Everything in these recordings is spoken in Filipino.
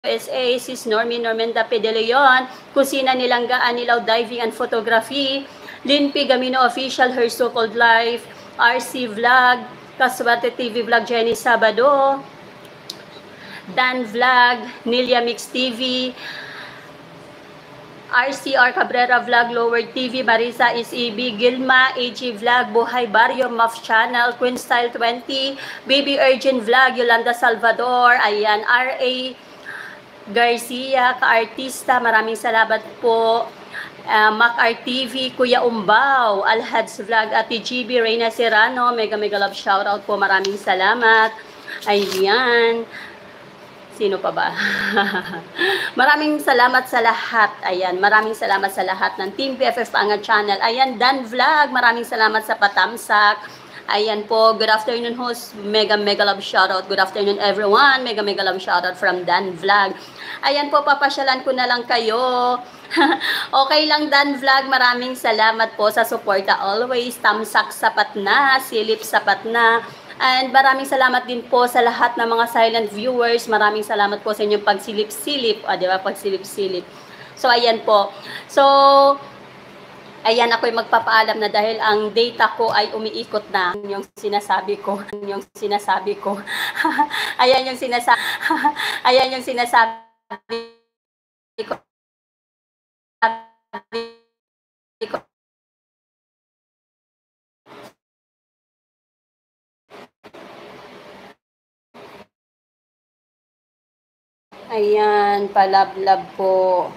USA, Sis Normenda P. De Leon, Kusina Nilangga, Anilaw Diving and Photography, Lynn P. Gamino Official, Her So-Called Life, RC Vlog, Kaswerte TV Vlog, Jenny Sabado, Dan Vlog, Nilia Mix TV, RCR Cabrera Vlog, Lower TV, Marisa SEB, Gilma, AG Vlog, Buhay Barrio, Muff Channel, Queen Style 20, Baby Urgent Vlog, Yolanda Salvador, ayan, RA Garcia, ka-artista, maraming salamat po. Mac RTV, Kuya Umbaw, Alhads Vlog, Ate GB, Reyna Serrano, mega love shoutout po, maraming salamat. Ayan. Sino pa ba? Maraming salamat sa lahat. Ayan, maraming salamat sa lahat ng Team BFF Paangat Channel. Ayan, Dan Vlog, maraming salamat sa patamsak. Ayan po, good afternoon host, mega love shoutout. Good afternoon everyone, mega love shoutout from Dan Vlog. Ayan po, papasyalan ko na lang kayo. Okay lang Dan Vlog, maraming salamat po sa suporta always. Tamsak sapat na, silip sapat na. And maraming salamat din po sa lahat ng mga silent viewers. Maraming salamat po sa inyong pagsilip-silip. Di ba? Pagsilip-silip. So, ayan po. So, ayan, ako'y magpapaalam na dahil ang data ko ay umiikot na. Yung sinasabi ko. Ayan yung sinasabi. Ayan yung sinasabi ko. Ayan, palablab po.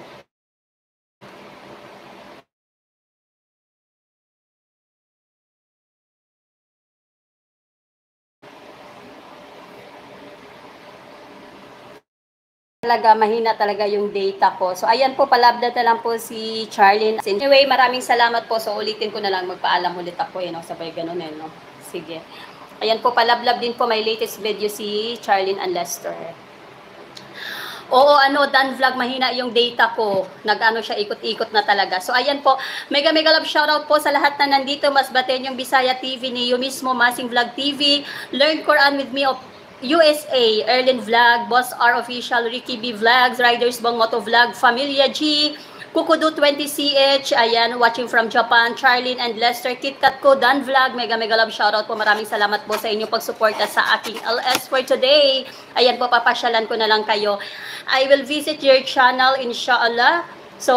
Talaga, mahina talaga yung data ko. So, ayan po, palabda na lang po si Charlene. Anyway, maraming salamat po. So, ulitin ko na lang, magpaalam ulit ako, no? Sabay ganun, no? Sige. Ayan po, palablab din po, may latest video si Charlene and Lester. Oo, Dan Vlog, mahina yung data ko. Nag-ano siya, ikot-ikot na talaga. So, ayan po, mega love shoutout po sa lahat na nandito. Masbaten yung Bisaya TV ni mismo, Masing Vlog TV, Learn Quran with me of USA, Erlin Vlog, Boss R Official, Ricky B Vlogs, Riders Bong Moto Vlog, Familia G, Kukudu 20CH, ayan, watching from Japan, Charlene and Lester, KitKat ko, Dan Vlog, mega love shoutout po. Maraming salamat po sa inyong pagsuporta sa aking LS for today. Ayan po, papasyalan ko na lang kayo. I will visit your channel, inshallah. So,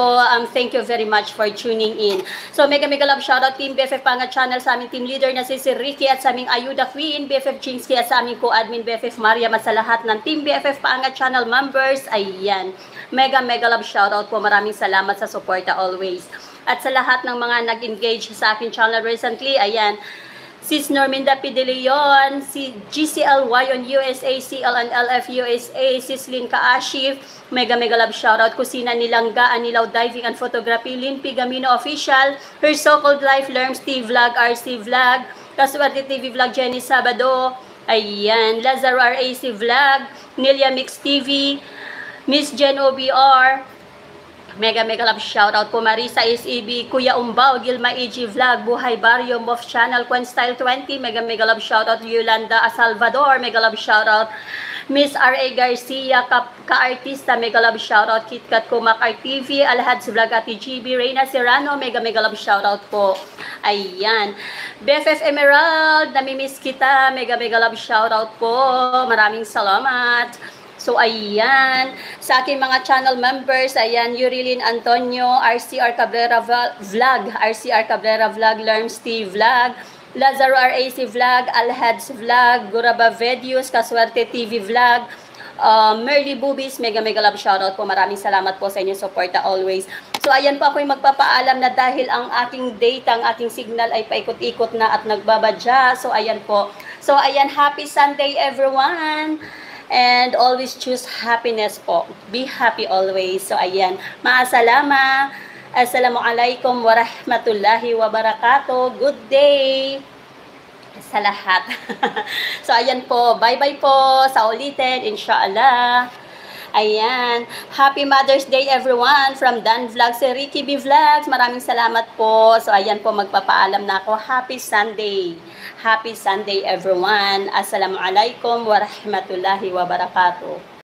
thank you very much for tuning in. So, mega love shoutout Team BFF Paangat Channel sa aming team leader na si Ricky at sa aming Ayuda Queen, BFF Chingsky at sa aming co-admin BFF Mariam at sa lahat ng Team BFF Paangat Channel members. Ayan, mega love shoutout po. Maraming salamat sa suporta always. At sa lahat ng mga nag-engage sa aking channel recently, ayan, Sis Normenda P. De Leon, si GCLY on USA, CL and LF USA, Sis Lynn Kaashif, mega love shoutout, Kusina Nilangga, Anilaw Diving and Photography, Lynn P. Gamino Official, Her So-Called Life, Lerms TV Vlog, RC Vlog, Kaswerte TV Vlog, Jenny Sabado, ayan, Lazaro RAC Vlog, Nilia Mix TV, Miss Jen OBR, mega love shoutout po, Marisa SEB, Kuya Umbaw, Gilma AG Vlog, Buhay Barrio, Muff Channel, Queen Style 20, mega love shoutout, Yolanda Salvador, mega love shoutout, Miss RA Garcia, ka-artista, mega love shoutout, KitKat ko, Mac RTV, Alhads Vlog, Ate GB, Reyna Serrano, mega love shoutout po. Ayan, BFF Emerald, namimiss kita, mega love shoutout po, maraming salamat. So, ayan, sa aking mga channel members, ayan, Yurilin Antonio, RCR Cabrera Vlog, Lerms TV Vlog, Lazaro RAC Vlog, Alhads Vlog, Guraba Videos, Kaswerte TV Vlog, Merly Boobies, mega love shoutout po. Maraming salamat po sa inyong suporta always. So, ayan po, ako'y magpapaalam na dahil ang aking data, ang aking signal ay paikot-ikot na at nagbabadya. So, ayan po. So, ayan, happy Sunday everyone! And always choose happiness po. Be happy always. So, ayan. Maasalama. Assalamualaikum warahmatullahi wabarakatuh. Good day sa lahat. So, ayan po. Bye-bye po. Sa ulitin, inshallah. Ayan. Happy Mother's Day everyone from Dan Vlogs, Ricky B Vlogs. Maraming salamat po. So, ayan po, magpapaalam na ako. Happy Sunday. Happy Sunday everyone. Assalamualaikum warahmatullahi wabarakatuh.